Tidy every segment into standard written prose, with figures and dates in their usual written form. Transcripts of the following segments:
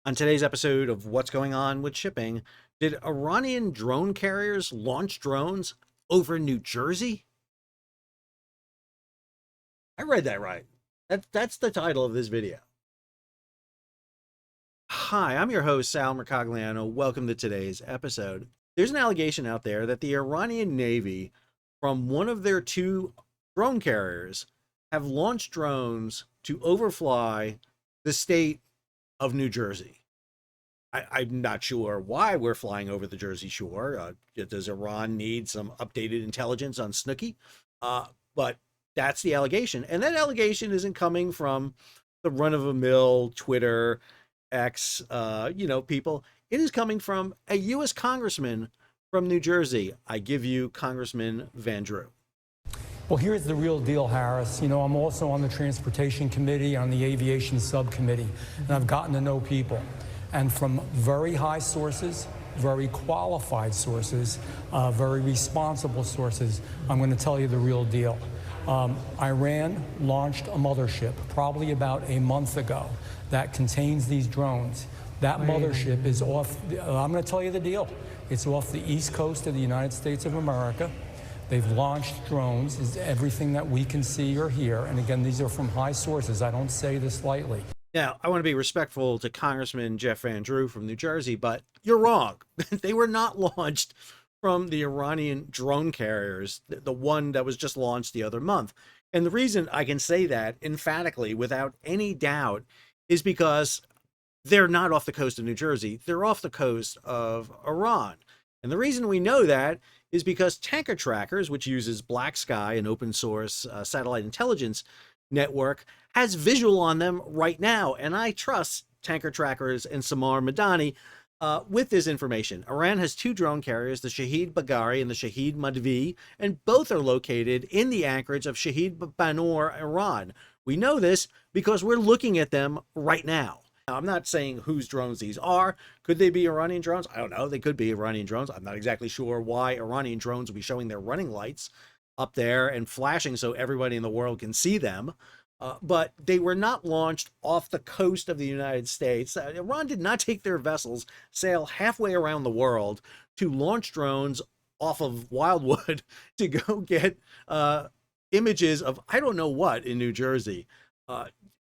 On today's episode of What's Going On with Shipping, did Iranian drone carriers launch drones over New Jersey? I read that right. That's the title of this video. Hi, I'm your host, Sal Mercogliano. Welcome to today's episode. There's an allegation out there that the Iranian Navy, from one of their two drone carriers, have launched drones to overfly the state of New Jersey. I'm not sure why we're flying over the Jersey Shore. Does Iran need some updated intelligence on Snooki? But that's the allegation. And that allegation isn't coming from the run-of-the-mill Twitter, X, people. It is coming from a U.S. congressman from New Jersey. I give you Congressman Van Drew. Well, here's the real deal, Harris. I'm also on the Transportation Committee, on the Aviation Subcommittee, and I've gotten to know people. And from very high sources, very qualified sources, very responsible sources, I'm going to tell you the real deal. Iran launched a mothership probably about a month ago that contains these drones. That mothership is off, I'm going to tell you the deal. It's off the east coast of the United States of America. They've launched drones, is everything that we can see or hear. And again, these are from high sources. I don't say this lightly. Now, I want to be respectful to Congressman Jeff Van Drew from New Jersey, but you're wrong. They were not launched from the Iranian drone carriers, the one that was just launched the other month. And the reason I can say that emphatically without any doubt is because they're not off the coast of New Jersey. They're off the coast of Iran. And the reason we know that is because Tanker Trackers, which uses Black Sky, an open source satellite intelligence network, has visual on them right now. And I trust Tanker Trackers and Samar Madani with this information. Iran has two drone carriers, the Shahid Baghari and the Shahid Madvi, and both are located in the anchorage of Shahid Banor, Iran. We know this because we're looking at them right now. Now, I'm not saying whose drones these are. Could they be Iranian drones? I don't know. They could be Iranian drones. I'm not exactly sure why Iranian drones would be showing their running lights up there and flashing so everybody in the world can see them. But they were not launched off the coast of the United States. Iran did not take their vessels, sail halfway around the world to launch drones off of Wildwood to go get images of I don't know what in New Jersey.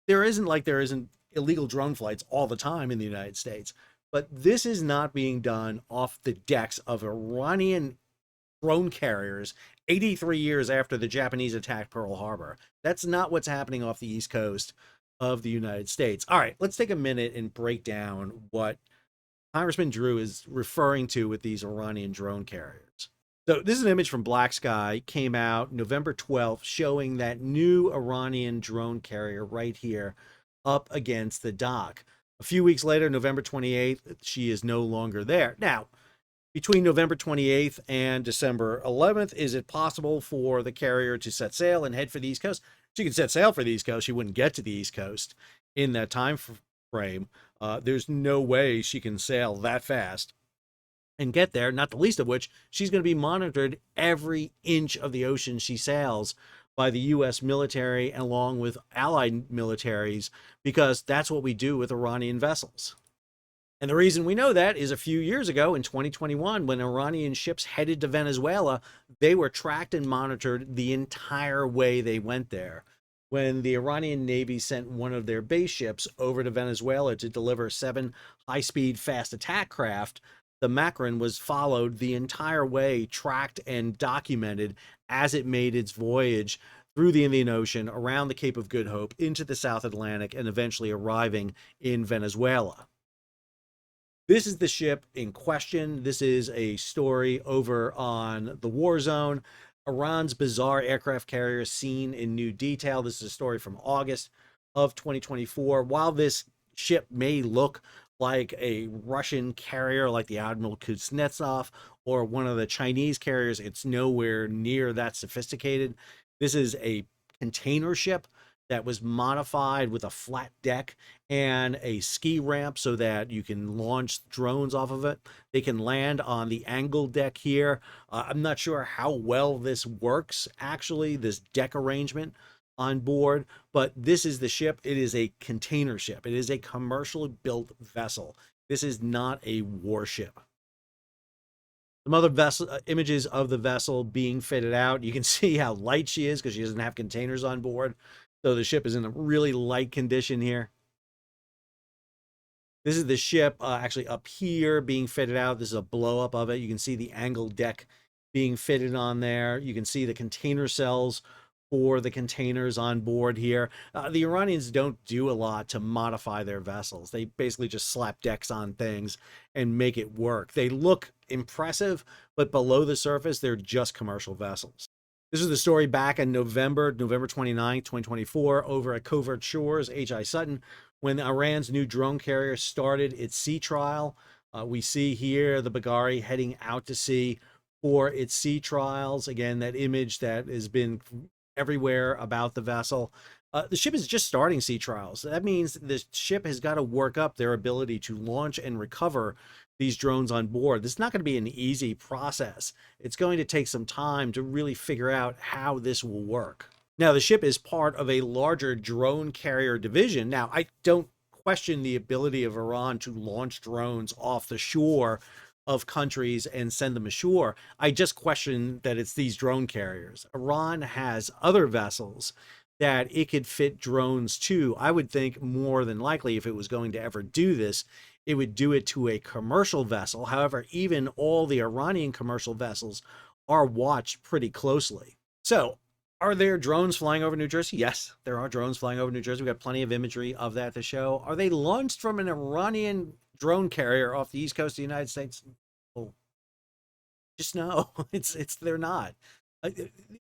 There isn't illegal drone flights all the time in the United States, but this is not being done off the decks of Iranian drone carriers 83 years after the Japanese attacked Pearl Harbor. That's not what's happening off the East Coast of the United States. All right, let's take a minute and break down what Congressman Drew is referring to with these Iranian drone carriers. So this is an image from Black Sky, came out November 12th, showing that new Iranian drone carrier right here up against the dock. A few weeks later, November 28th, she is no longer there. Now, between November 28th and December 11th, is it possible for the carrier to set sail and head for the East Coast? She could set sail for the East Coast. She wouldn't get to the East Coast in that time frame. There's no way she can sail that fast and get there, not the least of which she's going to be monitored every inch of the ocean she sails by the U.S. military along with allied militaries, because that's what we do with Iranian vessels. And the reason we know that is a few years ago in 2021, when Iranian ships headed to Venezuela, they were tracked and monitored the entire way they went there. When the Iranian Navy sent one of their base ships over to Venezuela to deliver 7 high-speed fast attack craft, the Macron was followed the entire way, tracked and documented as it made its voyage through the Indian Ocean, around the Cape of Good Hope, into the South Atlantic, and eventually arriving in Venezuela. This is the ship in question. This is a story over on the War Zone. Iran's bizarre aircraft carrier seen in new detail. This is a story from August of 2024. While this ship may look like a Russian carrier like the Admiral Kuznetsov or one of the Chinese carriers, it's nowhere near that sophisticated. This is a container ship that was modified with a flat deck and a ski ramp so that you can launch drones off of it. They can land on the angled deck here. I'm not sure how well this works, actually, this deck arrangement on board, but this is the ship. It is a container ship. It is a commercially built vessel. This is not a warship. Some other vessel images of the vessel being fitted out. You can see how light she is because she doesn't have containers on board. So the ship is in a really light condition here. This is the ship actually up here being fitted out. This is a blow up of it. You can see the angled deck being fitted on there. You can see the container cells for the containers on board here. The Iranians don't do a lot to modify their vessels. They basically just slap decks on things and make it work. They look impressive, but below the surface, they're just commercial vessels. This is the story back in November 29, 2024, over at Covert Shores, H.I. Sutton, when Iran's new drone carrier started its sea trial. We see here the Baghari heading out to sea for its sea trials. Again, that image that has been everywhere about the vessel. The ship is just starting sea trials. That means the ship has got to work up their ability to launch and recover these drones on board. This is not going to be an easy process. It's going to take some time to really figure out how this will work. Now, the ship is part of a larger drone carrier division. Now, I don't question the ability of Iran to launch drones off the shore of countries and send them ashore. I just question that it's these drone carriers. Iran has other vessels that it could fit drones to. I would think more than likely, if it was going to ever do this, it would do it to a commercial vessel. However, even all the Iranian commercial vessels are watched pretty closely. So, are there drones flying over New Jersey? Yes, there are drones flying over New Jersey. We've got plenty of imagery of that to show. Are they launched from an Iranian drone carrier off the east coast of the United States? Oh, just no, they're not.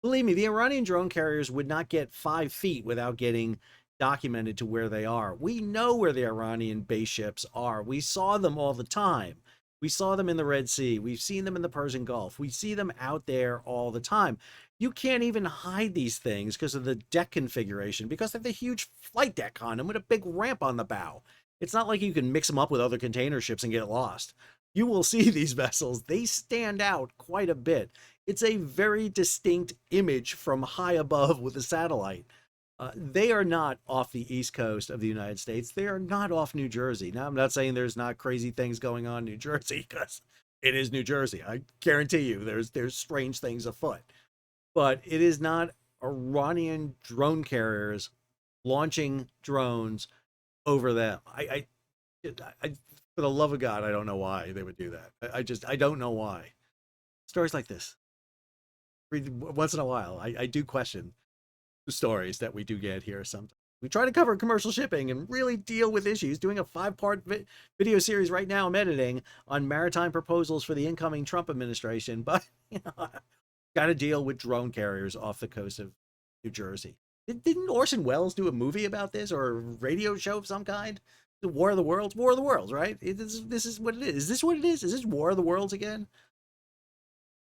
Believe me, the Iranian drone carriers would not get 5 feet without getting documented to where they are. We know where the Iranian base ships are. We saw them all the time. We saw them in the Red Sea. We've seen them in the Persian Gulf. We see them out there all the time. You can't even hide these things because of the deck configuration, because they have the huge flight deck on them with a big ramp on the bow. It's not like you can mix them up with other container ships and get lost. You will see these vessels. They stand out quite a bit. It's a very distinct image from high above with a satellite. They are not off the east coast of the United States. They are not off New Jersey. Now, I'm not saying there's not crazy things going on in New Jersey, because it is New Jersey. I guarantee you there's strange things afoot. But it is not Iranian drone carriers launching drones over them. I for the love of God, I don't know why they would do that. I don't know why. Stories like this, once in a while, I do question the stories that we do get here sometimes. We try to cover commercial shipping and really deal with issues. Doing a 5-part video series right now I'm editing on maritime proposals for the incoming Trump administration, but got to deal with drone carriers off the coast of New Jersey. Didn't Orson Welles do a movie about this, or a radio show of some kind? The War of the Worlds? War of the Worlds, right? This is what it is. Is this what it is? Is this War of the Worlds again?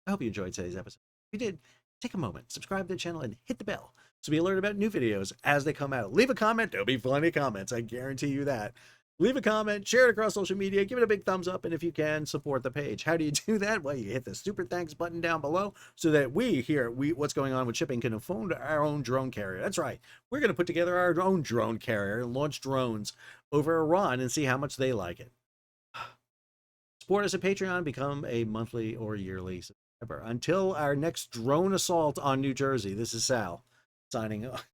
I hope you enjoyed today's episode. If you did, take a moment, subscribe to the channel, and hit the bell so be alerted about new videos as they come out. Leave a comment. There'll be plenty of comments. I guarantee you that. Leave a comment, share it across social media, give it a big thumbs up, and if you can, support the page. How do you do that? Well, you hit the super thanks button down below so that we here, what's going on with shipping, can afford our own drone carrier. That's right. We're going to put together our own drone carrier and launch drones over Iran and see how much they like it. Support us at Patreon, become a monthly or yearly subscriber. Until our next drone assault on New Jersey, this is Sal signing off.